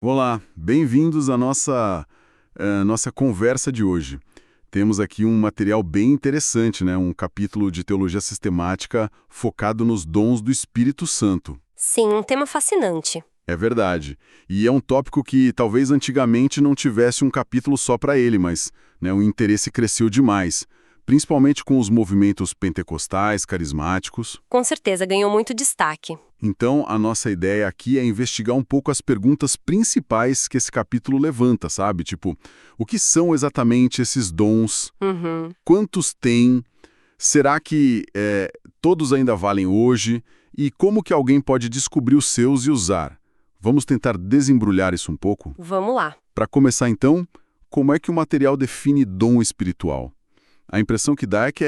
Olá, bem-vindos à nossa conversa de hoje. Temos aqui um material bem interessante, né? Um capítulo de teologia sistemática focado nos dons do Espírito Santo. Sim, um tema fascinante. É verdade. E é um tópico que talvez antigamente não tivesse um capítulo só para ele, mas o interesse cresceu demais, principalmente com os movimentos pentecostais, carismáticos. Com certeza ganhou muito destaque. Então, a nossa ideia aqui é investigar um pouco as perguntas principais que esse capítulo levanta, sabe? Tipo, o que são exatamente esses dons? Uhum. Quantos tem? Será que todos ainda valem hoje? E como que alguém pode descobrir os seus e usar? Vamos tentar desembrulhar isso um pouco? Vamos lá. Para começar, então, como é que o material define dom espiritual? A impressão que dá é que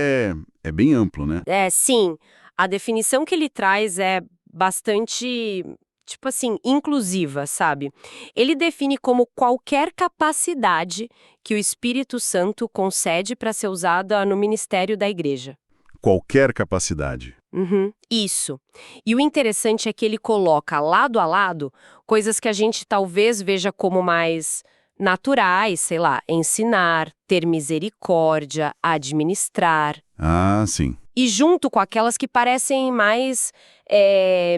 é bem amplo, né? Sim, a definição que ele traz é bastante, tipo assim, inclusiva, sabe? Ele define como qualquer capacidade que o Espírito Santo concede para ser usada no ministério da igreja. Qualquer capacidade. Uhum, isso. E o interessante é que ele coloca lado a lado coisas que a gente talvez veja como mais naturais, sei lá, ensinar, ter misericórdia, administrar, Ah, sim. e junto com aquelas que parecem mais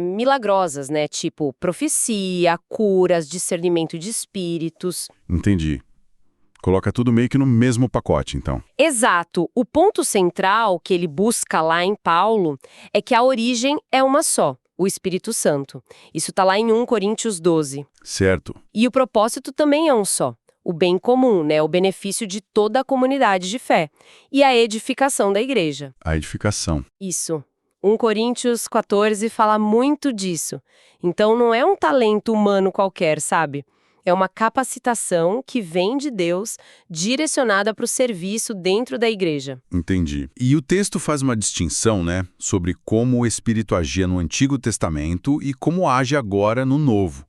milagrosas, né? Tipo profecia, curas, discernimento de espíritos. Entendi. Coloca tudo meio que no mesmo pacote, então. Exato. O ponto central que ele busca lá em Paulo é que a origem é uma só, o Espírito Santo. Isso está lá em 1 Coríntios 12. Certo. E o propósito também é um só, o bem comum, né? O benefício de toda a comunidade de fé e a edificação da igreja. A edificação. Isso. 1 Coríntios 14 fala muito disso. Então não é um talento humano qualquer, sabe? É uma capacitação que vem de Deus, direcionada para o serviço dentro da igreja. Entendi. E o texto faz uma distinção, né, sobre como o Espírito agia no Antigo Testamento e como age agora no Novo.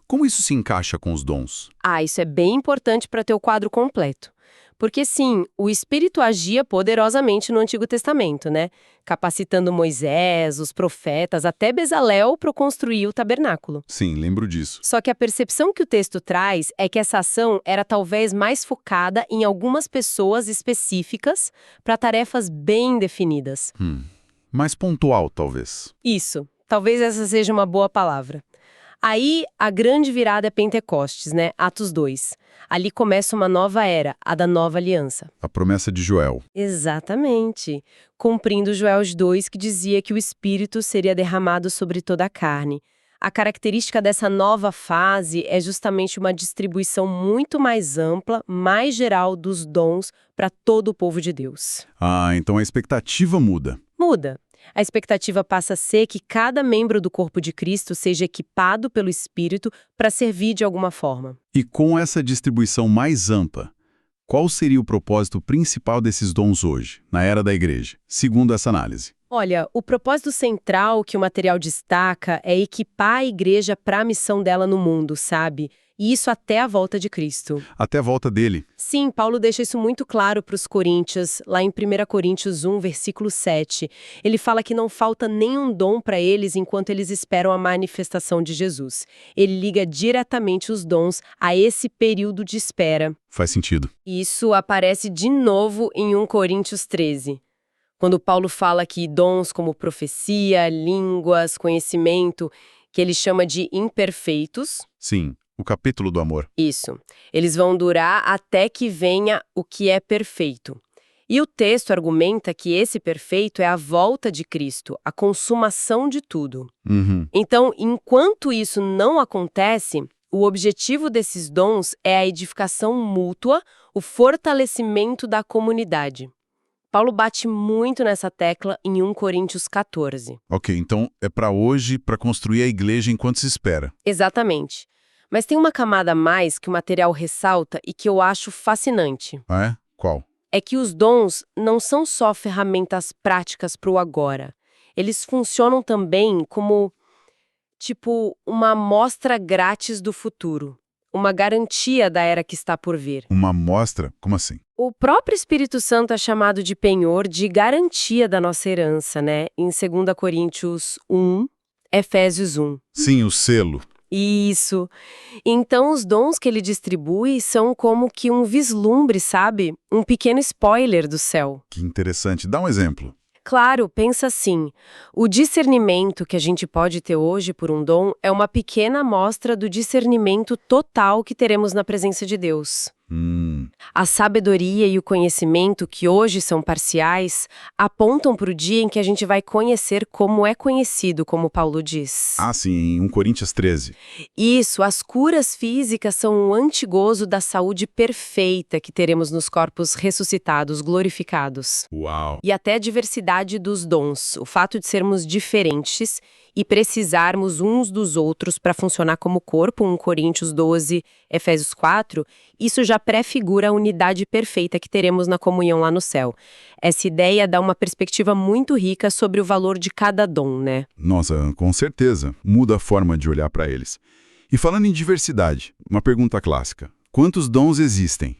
Como isso se encaixa com os dons? Isso é bem importante para ter o quadro completo. Porque sim, o Espírito agia poderosamente no Antigo Testamento, né? Capacitando Moisés, os profetas, até Bezalel para construir o tabernáculo. Sim, lembro disso. Só que a percepção que o texto traz é que essa ação era talvez mais focada em algumas pessoas específicas para tarefas bem definidas. Mais pontual, talvez. Isso, talvez essa seja uma boa palavra. Aí, a grande virada é Pentecostes, né? Atos 2. Ali começa uma nova era, a da nova aliança. A promessa de Joel. Exatamente. Cumprindo Joel 2, que dizia que o Espírito seria derramado sobre toda a carne. A característica dessa nova fase é justamente uma distribuição muito mais ampla, mais geral dos dons para todo o povo de Deus. Ah, então a expectativa muda. Muda. A expectativa passa a ser que cada membro do corpo de Cristo seja equipado pelo Espírito para servir de alguma forma. E com essa distribuição mais ampla, qual seria o propósito principal desses dons hoje, na era da igreja, segundo essa análise? Olha, o propósito central que o material destaca é equipar a igreja para a missão dela no mundo, sabe? E isso até a volta de Cristo. Até a volta dele. Sim, Paulo deixa isso muito claro para os coríntios, lá em 1 Coríntios 1, versículo 7. Ele fala que não falta nenhum dom para eles enquanto eles esperam a manifestação de Jesus. Ele liga diretamente os dons a esse período de espera. Faz sentido. Isso aparece de novo em 1 Coríntios 13. Quando Paulo fala que dons como profecia, línguas, conhecimento, que ele chama de imperfeitos. Sim, o capítulo do amor. Isso. Eles vão durar até que venha o que é perfeito. E o texto argumenta que esse perfeito é a volta de Cristo, a consumação de tudo. Então, enquanto isso não acontece, o objetivo desses dons é a edificação mútua, o fortalecimento da comunidade. Paulo bate muito nessa tecla em 1 Coríntios 14. Ok, então é para hoje, para construir a igreja enquanto se espera. Exatamente. Mas tem uma camada a mais que o material ressalta e que eu acho fascinante. Ah, é? Qual? É que os dons não são só ferramentas práticas para o agora. Eles funcionam também como, tipo, uma amostra grátis do futuro. Uma garantia da era que está por vir. Uma amostra? Como assim? O próprio Espírito Santo é chamado de penhor, de garantia da nossa herança, né? Em 2 Coríntios 1, Efésios 1. Sim, o selo. Isso. Então, os dons que ele distribui são como que um vislumbre, sabe? Um pequeno spoiler do céu. Que interessante. Dá um exemplo. Claro, pensa assim, o discernimento que a gente pode ter hoje por um dom é uma pequena amostra do discernimento total que teremos na presença de Deus. A sabedoria e o conhecimento, que hoje são parciais, apontam para o dia em que a gente vai conhecer como é conhecido, como Paulo diz. Ah, sim, em 1 Coríntios 13. Isso, as curas físicas são um antigozo da saúde perfeita que teremos nos corpos ressuscitados, glorificados. Uau! E até a diversidade dos dons, o fato de sermos diferentes e precisarmos uns dos outros para funcionar como corpo, 1 Coríntios 12, Efésios 4, isso já prefigura a unidade perfeita que teremos na comunhão lá no céu. Essa ideia dá uma perspectiva muito rica sobre o valor de cada dom, né? Nossa, com certeza. Muda a forma de olhar para eles. E falando em diversidade, uma pergunta clássica. Quantos dons existem?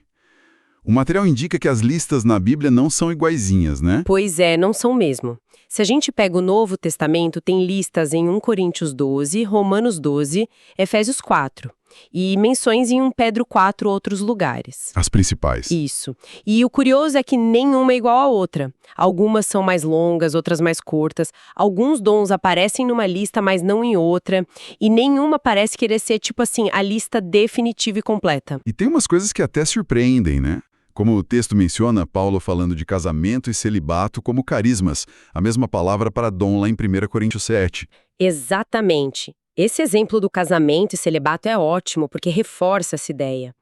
O material indica que as listas na Bíblia não são iguaizinhas, né? Pois é, não são mesmo. Se a gente pega o Novo Testamento, tem listas em 1 Coríntios 12, Romanos 12, Efésios 4. E menções em 1 Pedro 4 outros lugares. As principais. Isso. E o curioso é que nenhuma é igual à outra. Algumas são mais longas, outras mais curtas. Alguns dons aparecem numa lista, mas não em outra. E nenhuma parece querer ser, tipo assim, a lista definitiva e completa. E tem umas coisas que até surpreendem, né? Como o texto menciona, Paulo falando de casamento e celibato como carismas, a mesma palavra para dom lá em 1 Coríntios 7. Exatamente. Esse exemplo do casamento e celibato é ótimo, porque reforça essa ideia.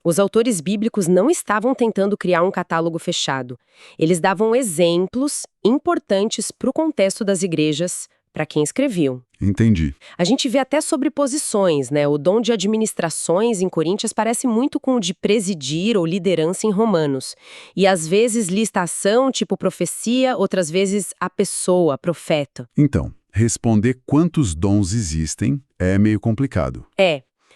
Os autores bíblicos não estavam tentando criar um catálogo fechado. Eles davam exemplos importantes para o contexto das igrejas, para quem escreviam. Entendi. A gente vê até sobreposições, né? O dom de administrações em Coríntios parece muito com o de presidir ou liderança em Romanos. E às vezes lista a ação, tipo profecia, outras vezes a pessoa, profeta. Então, responder quantos dons existem é meio complicado.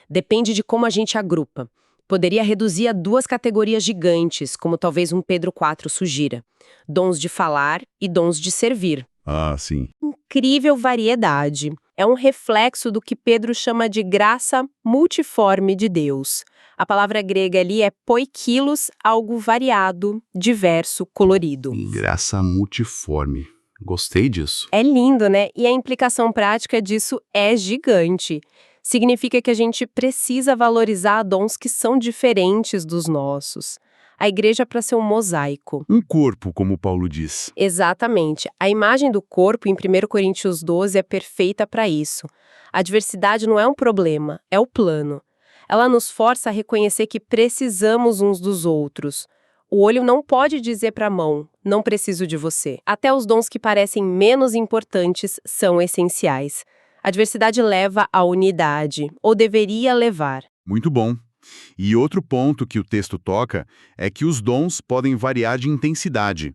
Depende de como a gente agrupa. Poderia reduzir a 2 categorias gigantes, como talvez 1 Pedro 4 sugira: dons de falar e dons de servir. Ah, sim. Incrível variedade. É um reflexo do que Pedro chama de graça multiforme de Deus. A palavra grega ali é poikilos, algo variado, diverso, colorido. Graça multiforme. Gostei disso. É lindo, né? E a implicação prática disso é gigante. Significa que a gente precisa valorizar dons que são diferentes dos nossos. A igreja é para ser um mosaico. Um corpo, como Paulo diz. Exatamente. A imagem do corpo em 1 Coríntios 12 é perfeita para isso. A diversidade não é um problema, é o plano. Ela nos força a reconhecer que precisamos uns dos outros. O olho não pode dizer para a mão, não preciso de você. Até os dons que parecem menos importantes são essenciais. A diversidade leva à unidade, ou deveria levar. Muito bom. E outro ponto que o texto toca é que os dons podem variar de intensidade.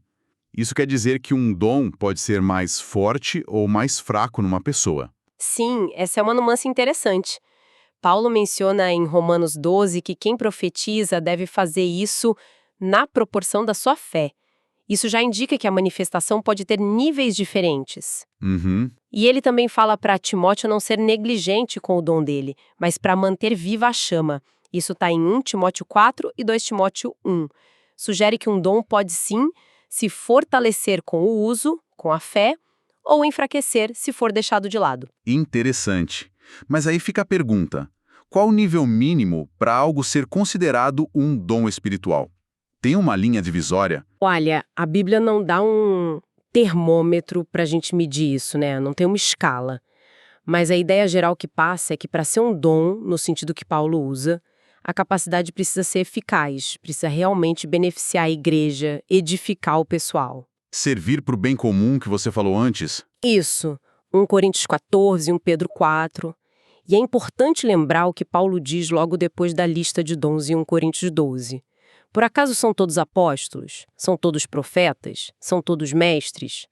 Isso quer dizer que um dom pode ser mais forte ou mais fraco numa pessoa. Sim, essa é uma nuance interessante. Paulo menciona em Romanos 12 que quem profetiza deve fazer isso na proporção da sua fé. Isso já indica que a manifestação pode ter níveis diferentes. E ele também fala para Timóteo não ser negligente com o dom dele, mas para manter viva a chama. Isso está em 1 Timóteo 4 e 2 Timóteo 1. Sugere que um dom pode sim se fortalecer com o uso, com a fé, ou enfraquecer se for deixado de lado. Interessante. Mas aí fica a pergunta: qual o nível mínimo para algo ser considerado um dom espiritual? Tem uma linha divisória? Olha, a Bíblia não dá um termômetro para a gente medir isso, né? Não tem uma escala. Mas a ideia geral que passa é que para ser um dom, no sentido que Paulo usa, a capacidade precisa ser eficaz, precisa realmente beneficiar a igreja, edificar o pessoal. Servir para o bem comum que você falou antes? Isso, 1 Coríntios 14, 1 Pedro 4. E é importante lembrar o que Paulo diz logo depois da lista de dons em 1 Coríntios 12. Por acaso são todos apóstolos? São todos profetas? São todos mestres?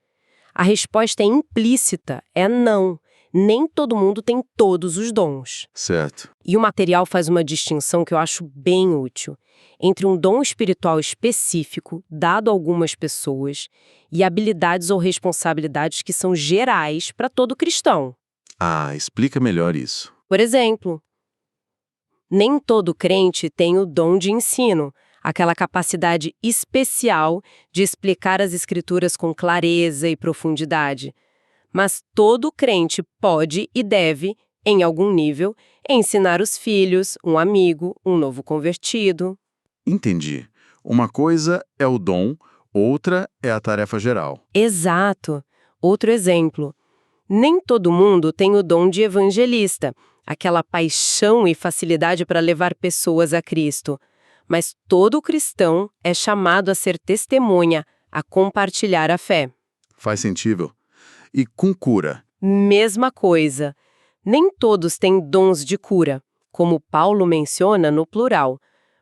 A resposta é implícita, é não. Nem todo mundo tem todos os dons. Certo. E o material faz uma distinção que eu acho bem útil entre um dom espiritual específico, dado a algumas pessoas, e habilidades ou responsabilidades que são gerais para todo cristão. Ah, explica melhor isso. Por exemplo, nem todo crente tem o dom de ensino, aquela capacidade especial de explicar as escrituras com clareza e profundidade. Mas todo crente pode e deve, em algum nível, ensinar os filhos, um amigo, um novo convertido. Entendi. Uma coisa é o dom, outra é a tarefa geral. Exato. Outro exemplo. Nem todo mundo tem o dom de evangelista, aquela paixão e facilidade para levar pessoas a Cristo. Mas todo cristão é chamado a ser testemunha, a compartilhar a fé. Faz sentido. E com cura? Mesma coisa. Nem todos têm dons de cura, como Paulo menciona no plural,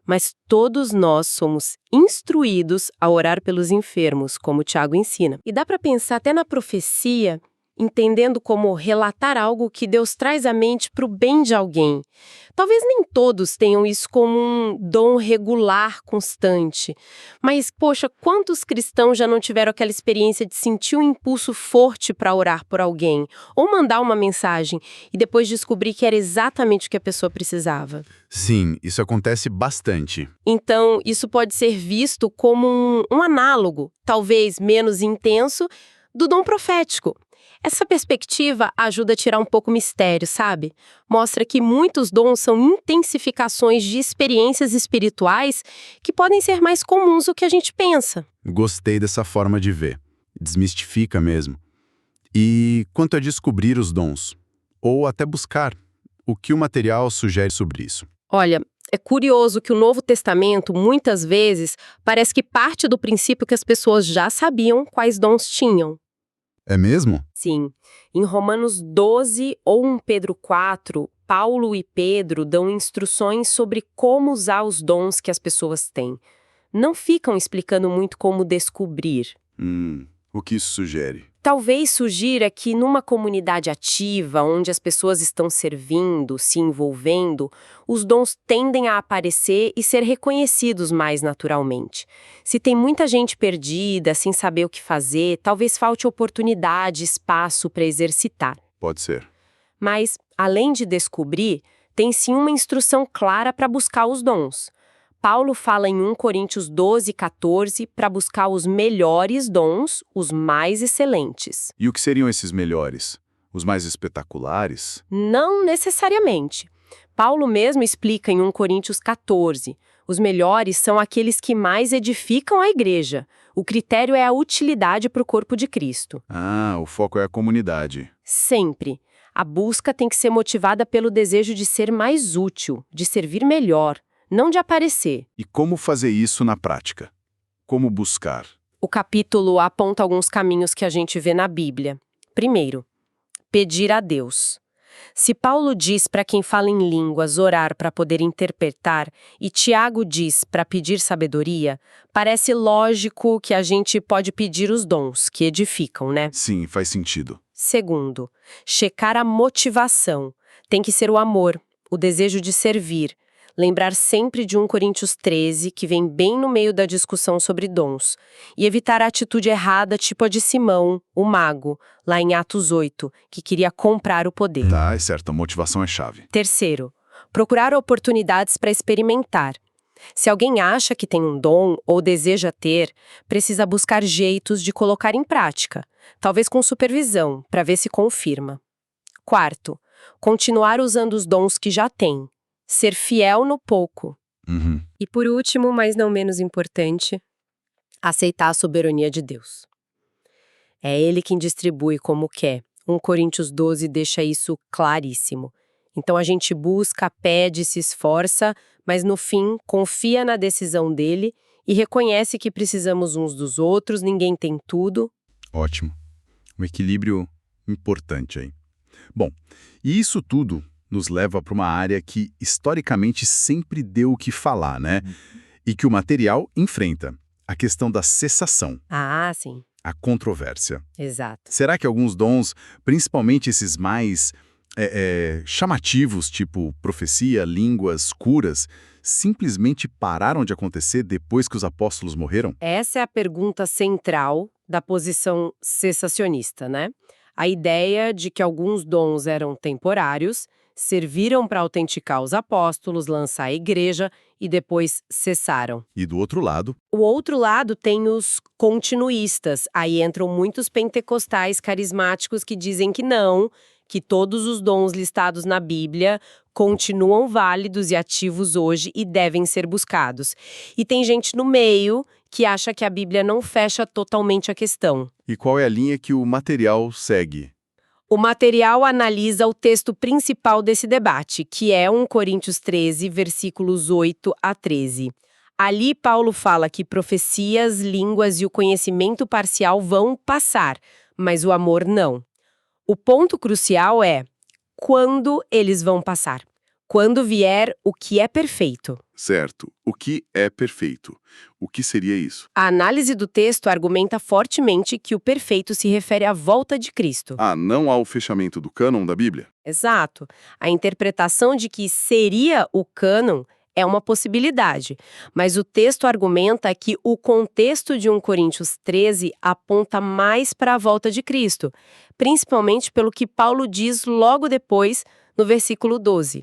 mas todos nós somos instruídos a orar pelos enfermos, como Tiago ensina. E dá para pensar até na profecia, entendendo como relatar algo que Deus traz à mente para o bem de alguém. Talvez nem todos tenham isso como um dom regular, constante. Mas, poxa, quantos cristãos já não tiveram aquela experiência de sentir um impulso forte para orar por alguém, ou mandar uma mensagem, e depois descobrir que era exatamente o que a pessoa precisava? Sim, isso acontece bastante. Então, isso pode ser visto como um análogo, talvez menos intenso, do dom profético. Essa perspectiva ajuda a tirar um pouco o mistério, sabe? Mostra que muitos dons são intensificações de experiências espirituais que podem ser mais comuns do que a gente pensa. Gostei dessa forma de ver. Desmistifica mesmo. E quanto a descobrir os dons? Ou até buscar? O que o material sugere sobre isso? Olha, é curioso que o Novo Testamento, muitas vezes, parece que parte do princípio que as pessoas já sabiam quais dons tinham. É mesmo? Sim. Em Romanos 12 ou 1 Pedro 4, Paulo e Pedro dão instruções sobre como usar os dons que as pessoas têm. Não ficam explicando muito como descobrir. O que isso sugere? Talvez sugira que numa comunidade ativa, onde as pessoas estão servindo, se envolvendo, os dons tendem a aparecer e ser reconhecidos mais naturalmente. Se tem muita gente perdida, sem saber o que fazer, talvez falte oportunidade, espaço para exercitar. Pode ser. Mas, além de descobrir, tem sim uma instrução clara para buscar os dons. Paulo fala em 1 Coríntios 12, 14, para buscar os melhores dons, os mais excelentes. E o que seriam esses melhores? Os mais espetaculares? Não necessariamente. Paulo mesmo explica em 1 Coríntios 14. Os melhores são aqueles que mais edificam a igreja. O critério é a utilidade para o corpo de Cristo. Ah, o foco é a comunidade. Sempre. A busca tem que ser motivada pelo desejo de ser mais útil, de servir melhor, não de aparecer. E como fazer isso na prática? Como buscar? O capítulo aponta alguns caminhos que a gente vê na Bíblia. Primeiro, pedir a Deus. Se Paulo diz para quem fala em línguas orar para poder interpretar e Tiago diz para pedir sabedoria, parece lógico que a gente pode pedir os dons, que edificam, né? Sim, faz sentido. Segundo, checar a motivação. Tem que ser o amor, o desejo de servir. Lembrar sempre de 1 Coríntios 13, que vem bem no meio da discussão sobre dons, e evitar a atitude errada tipo a de Simão, o mago, lá em Atos 8, que queria comprar o poder. Tá, é certo, a motivação é chave. Terceiro, procurar oportunidades para experimentar. Se alguém acha que tem um dom ou deseja ter, precisa buscar jeitos de colocar em prática, talvez com supervisão, para ver se confirma. Quarto, continuar usando os dons que já tem. Ser fiel no pouco. E por último, mas não menos importante, aceitar a soberania de Deus. É Ele quem distribui como quer. 1 Coríntios 12 deixa isso claríssimo. Então a gente busca, pede, se esforça, mas no fim confia na decisão dele e reconhece que precisamos uns dos outros, ninguém tem tudo. Ótimo. Um equilíbrio importante aí. Bom, e isso tudo nos leva para uma área que historicamente sempre deu o que falar, né? E que o material enfrenta, a questão da cessação, Ah, sim. a controvérsia. Exato. Será que alguns dons, principalmente esses mais chamativos, tipo profecia, línguas, curas, simplesmente pararam de acontecer depois que os apóstolos morreram? Essa é a pergunta central da posição cessacionista, né? A ideia de que alguns dons eram temporários, serviram para autenticar os apóstolos, lançar a igreja e depois cessaram. E do outro lado? O outro lado tem os continuistas. Aí entram muitos pentecostais carismáticos que dizem que não, que todos os dons listados na Bíblia continuam válidos e ativos hoje e devem ser buscados. E tem gente no meio que acha que a Bíblia não fecha totalmente a questão. E qual é a linha que o material segue? O material analisa o texto principal desse debate, que é 1 Coríntios 13, versículos 8 a 13. Ali, Paulo fala que profecias, línguas e o conhecimento parcial vão passar, mas o amor não. O ponto crucial é quando eles vão passar. Quando vier o que é perfeito. Certo. O que é perfeito? O que seria isso? A análise do texto argumenta fortemente que o perfeito se refere à volta de Cristo. Não ao fechamento do cânon da Bíblia? Exato. A interpretação de que seria o cânon é uma possibilidade, mas o texto argumenta que o contexto de 1 Coríntios 13 aponta mais para a volta de Cristo, principalmente pelo que Paulo diz logo depois, no versículo 12.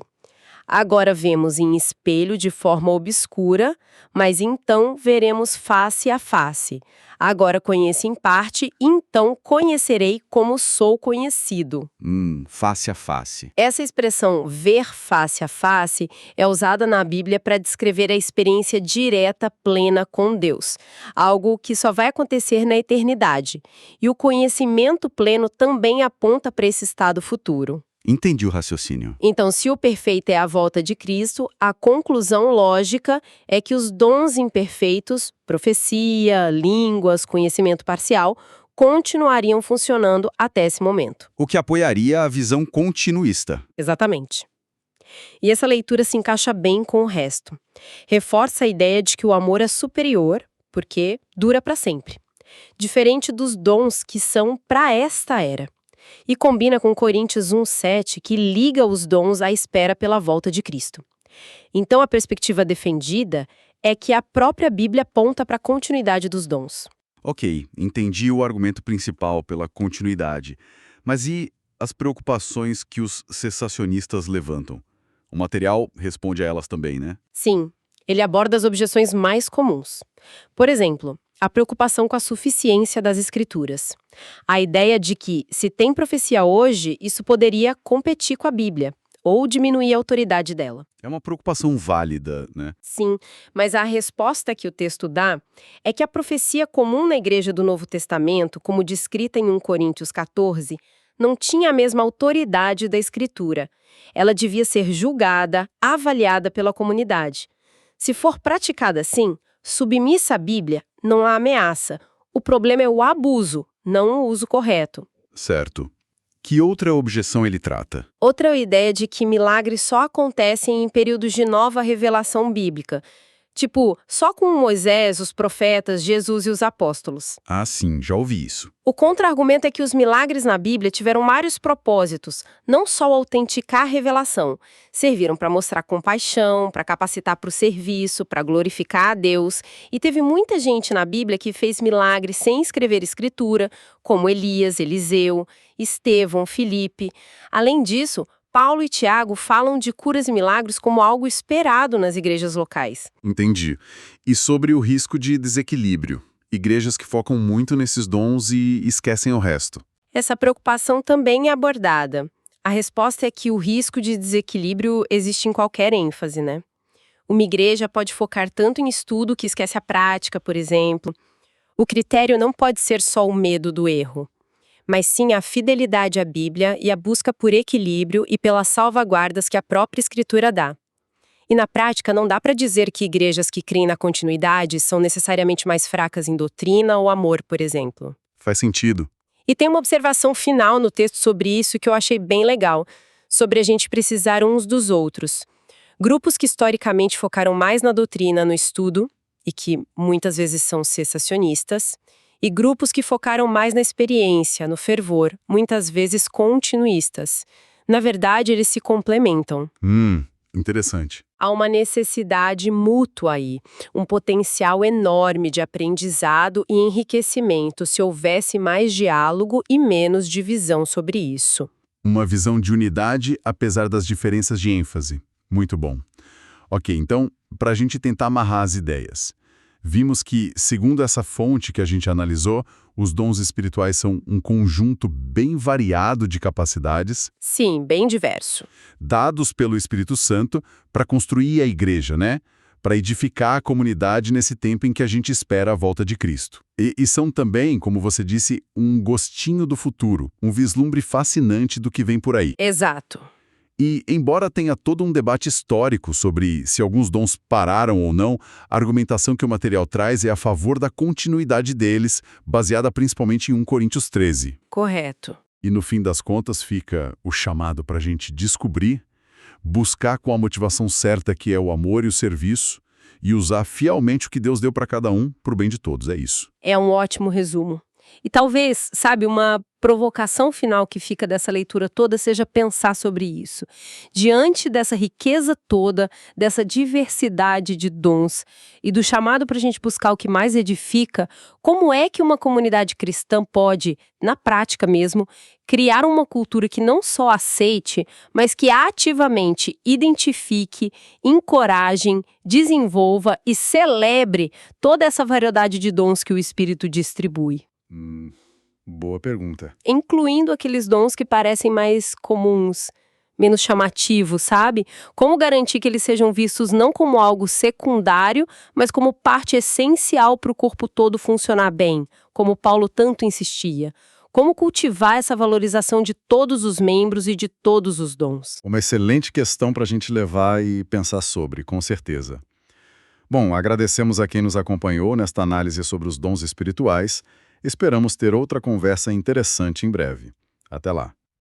Agora vemos em espelho de forma obscura, mas então veremos face a face. Agora conheço em parte, então conhecerei como sou conhecido. Face a face. Essa expressão ver face a face é usada na Bíblia para descrever a experiência direta, plena com Deus. Algo que só vai acontecer na eternidade. E o conhecimento pleno também aponta para esse estado futuro. Entendi o raciocínio. Então, se o perfeito é a volta de Cristo, a conclusão lógica é que os dons imperfeitos, profecia, línguas, conhecimento parcial, continuariam funcionando até esse momento. O que apoiaria a visão continuista. Exatamente. E essa leitura se encaixa bem com o resto. Reforça a ideia de que o amor é superior, porque dura para sempre. Diferente dos dons que são para esta era. E combina com Coríntios 1:7, que liga os dons à espera pela volta de Cristo. Então, a perspectiva defendida é que a própria Bíblia aponta para a continuidade dos dons. Ok, entendi o argumento principal pela continuidade. Mas e as preocupações que os cessacionistas levantam? O material responde a elas também, né? Sim, ele aborda as objeções mais comuns. Por exemplo, a preocupação com a suficiência das escrituras. A ideia de que, se tem profecia hoje, isso poderia competir com a Bíblia, ou diminuir a autoridade dela. É uma preocupação válida, né? Sim, mas a resposta que o texto dá é que a profecia comum na Igreja do Novo Testamento, como descrita em 1 Coríntios 14, não tinha a mesma autoridade da Escritura. Ela devia ser julgada, avaliada pela comunidade. Se for praticada assim, submissa à Bíblia, não há ameaça. O problema é o abuso, não o uso correto. Certo. Que outra objeção ele trata? Outra é a ideia de que milagres só acontecem em períodos de nova revelação bíblica. Tipo, só com Moisés, os profetas, Jesus e os apóstolos. Ah, sim, já ouvi isso. O contra-argumento é que os milagres na Bíblia tiveram vários propósitos, não só autenticar a revelação. Serviram para mostrar compaixão, para capacitar para o serviço, para glorificar a Deus. E teve muita gente na Bíblia que fez milagres sem escrever escritura, como Elias, Eliseu, Estevão, Filipe. Além disso, Paulo e Tiago falam de curas e milagres como algo esperado nas igrejas locais. Entendi. E sobre o risco de desequilíbrio? Igrejas que focam muito nesses dons e esquecem o resto. Essa preocupação também é abordada. A resposta é que o risco de desequilíbrio existe em qualquer ênfase, né? Uma igreja pode focar tanto em estudo que esquece a prática, por exemplo. O critério não pode ser só o medo do erro, mas sim a fidelidade à Bíblia e a busca por equilíbrio e pelas salvaguardas que a própria Escritura dá. E na prática, não dá para dizer que igrejas que creem na continuidade são necessariamente mais fracas em doutrina ou amor, por exemplo. Faz sentido. E tem uma observação final no texto sobre isso que eu achei bem legal, sobre a gente precisar uns dos outros. Grupos que historicamente focaram mais na doutrina, no estudo, e que muitas vezes são cessacionistas, e grupos que focaram mais na experiência, no fervor, muitas vezes continuistas. Na verdade, eles se complementam. Interessante. Há uma necessidade mútua aí, um potencial enorme de aprendizado e enriquecimento se houvesse mais diálogo e menos divisão sobre isso. Uma visão de unidade, apesar das diferenças de ênfase. Muito bom. Ok, então, para a gente tentar amarrar as ideias. Vimos que, segundo essa fonte que a gente analisou, os dons espirituais são um conjunto bem variado de capacidades. Sim, bem diverso. Dados pelo Espírito Santo para construir a igreja, né? Para edificar a comunidade nesse tempo em que a gente espera a volta de Cristo. E são também, como você disse, um gostinho do futuro, um vislumbre fascinante do que vem por aí. Exato. E, embora tenha todo um debate histórico sobre se alguns dons pararam ou não, a argumentação que o material traz é a favor da continuidade deles, baseada principalmente em 1 Coríntios 13. Correto. E no fim das contas fica o chamado para a gente descobrir, buscar com a motivação certa que é o amor e o serviço, e usar fielmente o que Deus deu para cada um, para o bem de todos, é isso. É um ótimo resumo. E talvez, sabe, uma provocação final que fica dessa leitura toda seja pensar sobre isso. Diante dessa riqueza toda, dessa diversidade de dons e do chamado para a gente buscar o que mais edifica, como é que uma comunidade cristã pode, na prática mesmo, criar uma cultura que não só aceite, mas que ativamente identifique, encoraje, desenvolva e celebre toda essa variedade de dons que o Espírito distribui? Boa pergunta. Incluindo aqueles dons que parecem mais comuns, menos chamativos, sabe? Como garantir que eles sejam vistos não como algo secundário, mas como parte essencial para o corpo todo funcionar bem, como Paulo tanto insistia? Como cultivar essa valorização de todos os membros e de todos os dons? Uma excelente questão para a gente levar e pensar sobre, com certeza. Bom, agradecemos a quem nos acompanhou nesta análise sobre os dons espirituais. Esperamos ter outra conversa interessante em breve. Até lá!